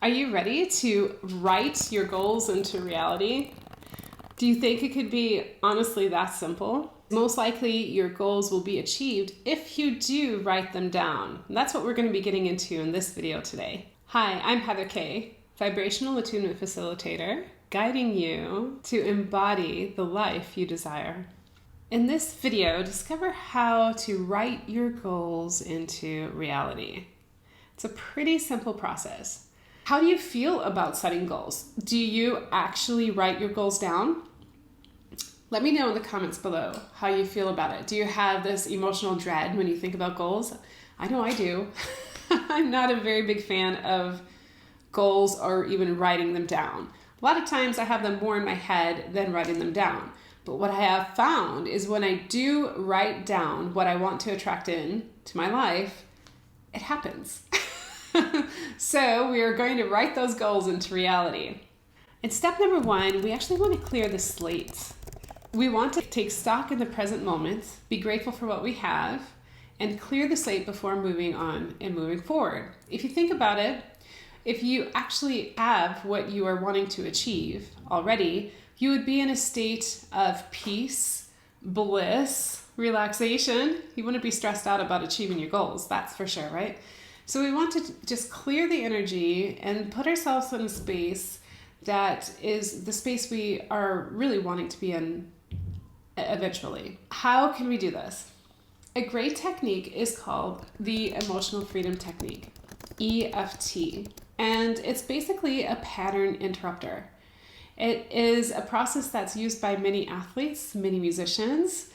Are you ready to write your goals into reality? Do you think it could be honestly that simple? Most likely your goals will be achieved if you do write them down. And that's what we're going to be getting into in this video today. Hi, I'm Kaye, Vibrational Attunement Facilitator, guiding you to embody the life you desire. In this video, discover how to write your goals into reality. It's a pretty simple process. How do you feel about setting goals? Do you actually write your goals down? Let me know in the comments below how you feel about it. Do you have this emotional dread when you think about goals? I know I do. I'm not a very big fan of goals or even writing them down. A lot of times I have them more in my head than writing them down. But what I have found is when I do write down what I want to attract in to my life, it happens. So we are going to write those goals into reality. In step number 1, we actually want to clear the slate. We want to take stock in the present moment, be grateful for what we have, and clear the slate before moving on and moving forward. If you think about it, if you actually have what you are wanting to achieve already, you would be in a state of peace, bliss, relaxation. You wouldn't be stressed out about achieving your goals, that's for sure, right? So we want to just clear the energy and put ourselves in a space that is the space we are really wanting to be in eventually. How can we do this? A great technique is called the Emotional Freedom Technique, EFT, and it's basically a pattern interrupter. It is a process that's used by many athletes, many musicians,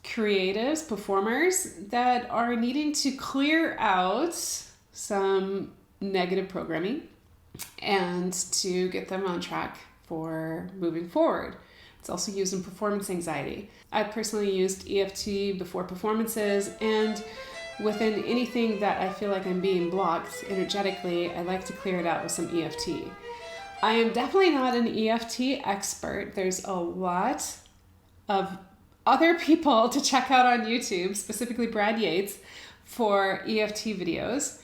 creatives, performers that are needing to clear out some negative programming and to get them on track for moving forward. It's also used in performance anxiety. I've personally used EFT before performances, and within anything that I feel like I'm being blocked energetically, I like to clear it out with some EFT. I am definitely not an EFT expert. There's a lot of other people to check out on YouTube, specifically Brad Yates, for EFT videos.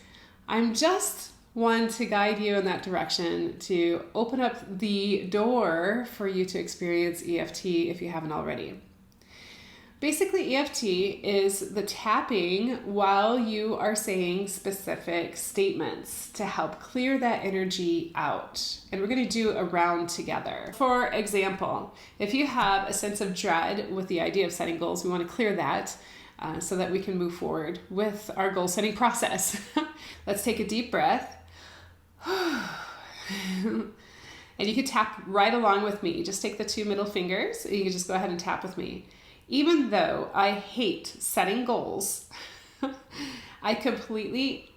I'm just one to guide you in that direction, to open up the door for you to experience EFT if you haven't already. Basically, EFT is the tapping while you are saying specific statements to help clear that energy out. And we're going to do a round together. For example, if you have a sense of dread with the idea of setting goals, we want to clear that so that we can move forward with our goal setting process. Let's take a deep breath. And you can tap right along with me. Just take the 2 middle fingers. You can just go ahead and tap with me. Even though I hate setting goals, I completely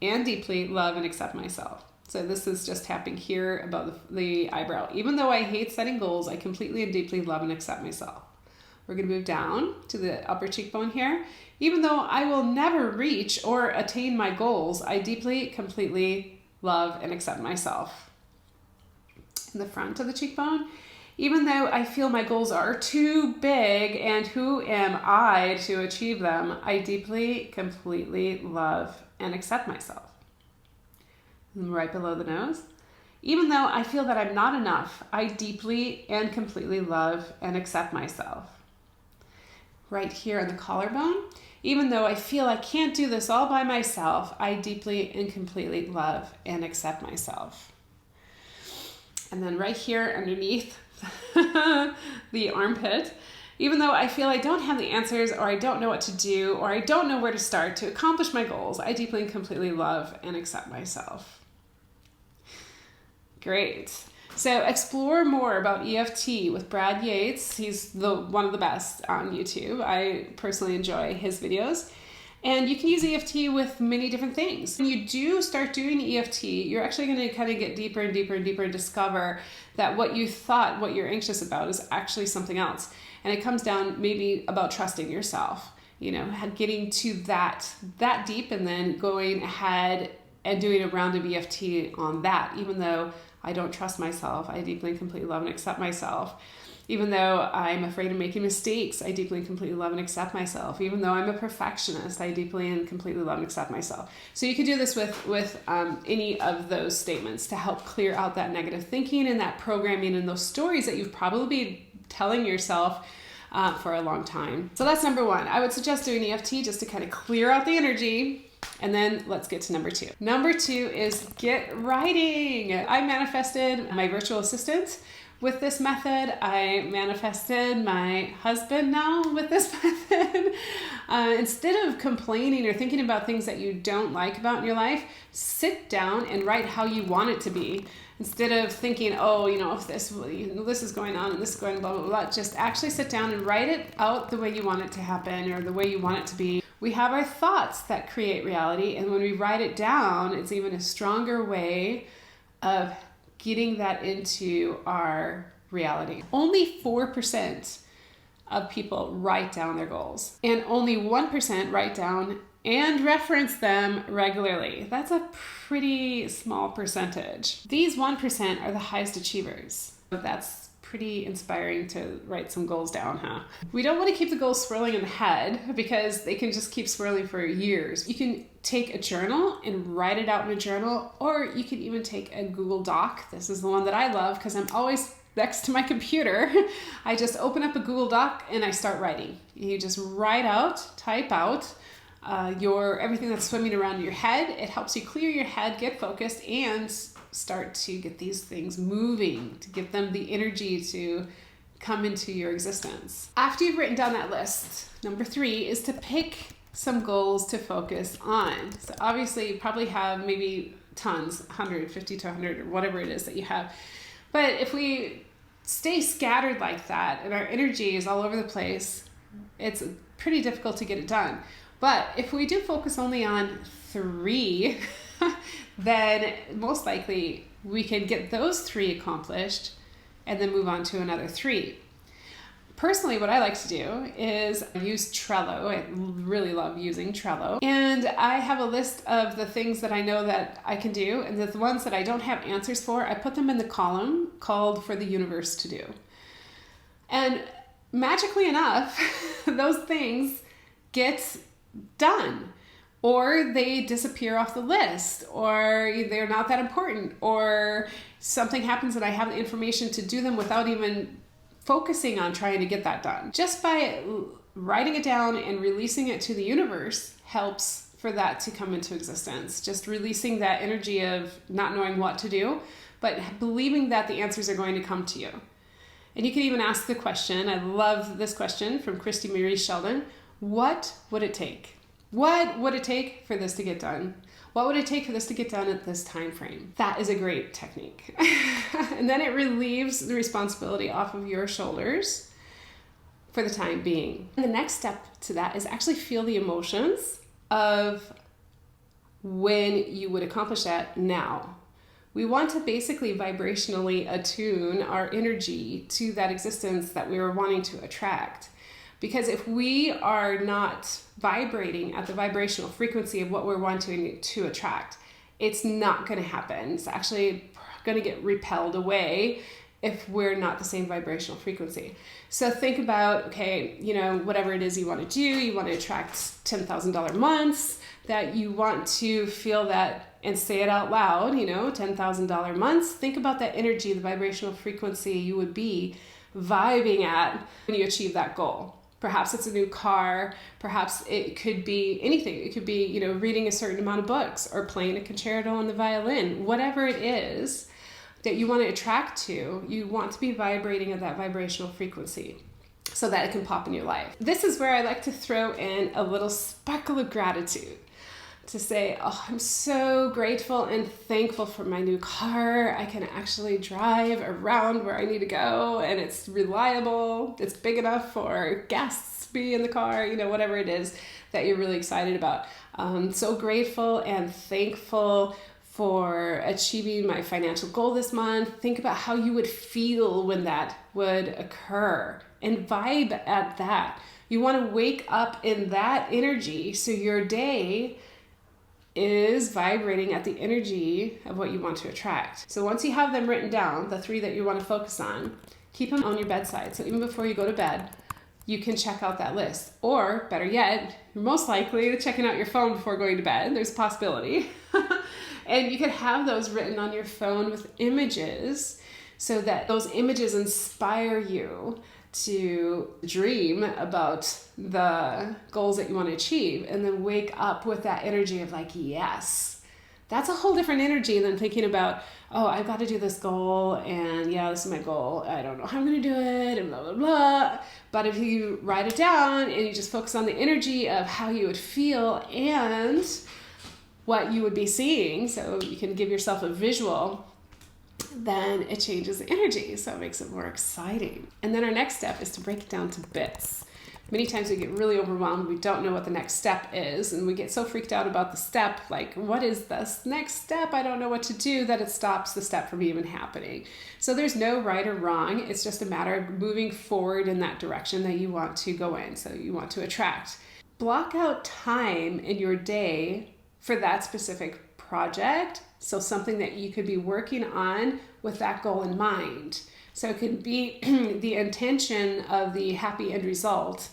and deeply love and accept myself. So this is just tapping here above the eyebrow. Even though I hate setting goals, I completely and deeply love and accept myself. We're going to move down to the upper cheekbone here. Even though I will never reach or attain my goals, I deeply, completely love and accept myself. In the front of the cheekbone, even though I feel my goals are too big and who am I to achieve them, I deeply, completely love and accept myself. And right below the nose, even though I feel that I'm not enough, I deeply and completely love and accept myself. Right here on the collarbone, even though I feel I can't do this all by myself, I deeply and completely love and accept myself. And then right here underneath the armpit, even though I feel I don't have the answers, or I don't know what to do, or I don't know where to start to accomplish my goals, I deeply and completely love and accept myself. Great. So explore more about EFT with Brad Yates. He's one of the best on YouTube. I personally enjoy his videos. And you can use EFT with many different things. When you do start doing EFT, you're actually going to kind of get deeper and deeper and deeper and discover that what you thought, what you're anxious about, is actually something else. And it comes down maybe about trusting yourself, getting to that deep and then going ahead and doing a round of EFT on that. Even though I don't trust myself, I deeply and completely love and accept myself. Even though I'm afraid of making mistakes, I deeply and completely love and accept myself. Even though I'm a perfectionist, I deeply and completely love and accept myself. So you could do this with any of those statements to help clear out that negative thinking and that programming and those stories that you've probably been telling yourself for a long time. So that's number one. I would suggest doing EFT just to kind of clear out the energy. And then let's get to number two. Number two is get writing. I manifested my virtual assistant with this method. I manifested my husband now with this method. Instead of complaining or thinking about things that you don't like about in your life, sit down and write how you want it to be. Instead of thinking, oh, if this is going on and this is going blah, blah, blah, just actually sit down and write it out the way you want it to happen or the way you want it to be. We have our thoughts that create reality, and when we write it down, it's even a stronger way of getting that into our reality. Only 4% of people write down their goals, and only 1% write down and reference them regularly. That's a pretty small percentage. These 1% are the highest achievers. That's pretty inspiring to write some goals down, huh? We don't want to keep the goals swirling in the head because they can just keep swirling for years. You can take a journal and write it out in a journal, or you can even take a Google Doc. This is the one that I love because I'm always next to my computer. I just open up a Google Doc and I start writing. You just write out, type out everything that's swimming around your head. It helps you clear your head, get focused, and start to get these things moving, to give them the energy to come into your existence. After you've written down that list, number 3 is to pick some goals to focus on. So obviously you probably have maybe tons, 150 to 100 or whatever it is that you have. But if we stay scattered like that and our energy is all over the place, it's pretty difficult to get it done. But if we do focus only on 3, then most likely we can get those 3 accomplished and then move on to another 3. Personally, what I like to do is use Trello. I really love using Trello. And I have a list of the things that I know that I can do, and the ones that I don't have answers for, I put them in the column called For the Universe to Do. And magically enough, those things get done, or they disappear off the list, or they're not that important, or something happens and I have the information to do them without even focusing on trying to get that done. Just by writing it down and releasing it to the universe helps for that to come into existence. Just releasing that energy of not knowing what to do, but believing that the answers are going to come to you. And you can even ask the question, I love this question from Christy Marie Sheldon, what would it take? What would it take for this to get done? What would it take for this to get done at this time frame? That is a great technique. And then it relieves the responsibility off of your shoulders for the time being. And the next step to that is actually feel the emotions of when you would accomplish that now. We want to basically vibrationally attune our energy to that existence that we were wanting to attract. Because if we are not vibrating at the vibrational frequency of what we're wanting to attract, it's not going to happen. It's actually going to get repelled away if we're not the same vibrational frequency. So think about, okay, whatever it is you want to do, you want to attract $10,000 months, that you want to feel that and say it out loud, $10,000 months. Think about that energy, the vibrational frequency you would be vibing at when you achieve that goal. Perhaps it's a new car. Perhaps it could be anything. It could be, reading a certain amount of books or playing a concerto on the violin. Whatever it is that you want to attract to, you want to be vibrating at that vibrational frequency so that it can pop in your life. This is where I like to throw in a little sparkle of gratitude to say, oh, I'm so grateful and thankful for my new car. I can actually drive around where I need to go, and it's reliable. It's big enough for guests to be in the car, whatever it is that you're really excited about. So grateful and thankful for achieving my financial goal this month. Think about how you would feel when that would occur and vibe at that. You want to wake up in that energy so your day is vibrating at the energy of what you want to attract. So once you have them written down, the 3 that you want to focus on, keep them on your bedside. So even before you go to bed, you can check out that list. Or better yet, you're most likely checking out your phone before going to bed. There's a possibility. And you could have those written on your phone with images so that those images inspire you to dream about the goals that you want to achieve, and then wake up with that energy of like, yes. That's a whole different energy than thinking about, oh, I've got to do this goal, and yeah, this is my goal. I don't know how I'm going to do it, and blah, blah, blah. But if you write it down and you just focus on the energy of how you would feel and what you would be seeing, so you can give yourself a visual, then it changes the energy. So it makes it more exciting. And then our next step is to break it down to bits. Many times we get really overwhelmed. We don't know what the next step is. And we get so freaked out about the step, like, what is this next step? I don't know what to do, that it stops the step from even happening. So there's no right or wrong. It's just a matter of moving forward in that direction that you want to go in. So you want to attract. Block out time in your day for that specific project. So something that you could be working on with that goal in mind. So it could be the intention of the happy end result.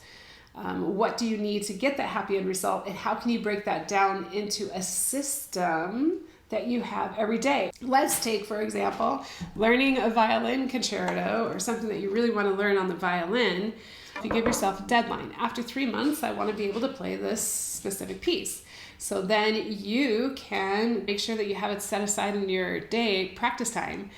What do you need to get that happy end result? And how can you break that down into a system that you have every day? Let's take, for example, learning a violin concerto or something that you really want to learn on the violin. If you give yourself a deadline, after 3 months, I want to be able to play this specific piece. So then you can make sure that you have it set aside in your day, practice time.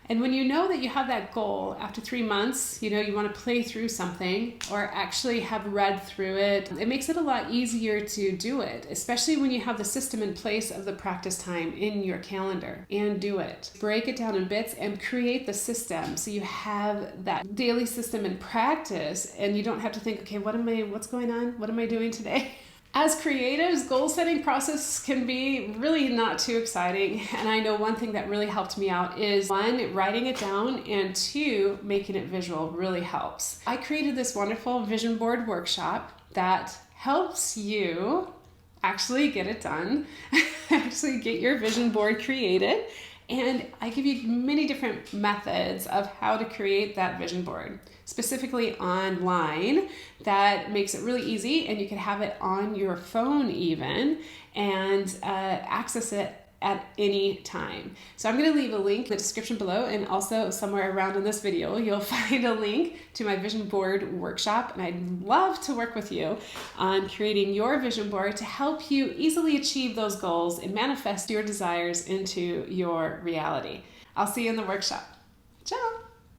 And when you know that you have that goal after 3 months, you know, you want to play through something or actually have read through it, it makes it a lot easier to do it, especially when you have the system in place of the practice time in your calendar, and do it. Break it down in bits and create the system so you have that daily system in practice, and you don't have to think, okay, what's going on? What am I doing today? As creatives, goal setting process can be really not too exciting. And I know one thing that really helped me out is 1, writing it down, and 2, making it visual really helps. I created this wonderful vision board workshop that helps you actually get it done, actually get your vision board created. And I give you many different methods of how to create that vision board, specifically online, that makes it really easy, and you can have it on your phone even, and access it at any time. So I'm going to leave a link in the description below, and also somewhere around in this video you'll find a link to my vision board workshop, and I'd love to work with you on creating your vision board to help you easily achieve those goals and manifest your desires into your reality. I'll see you in the workshop. Ciao!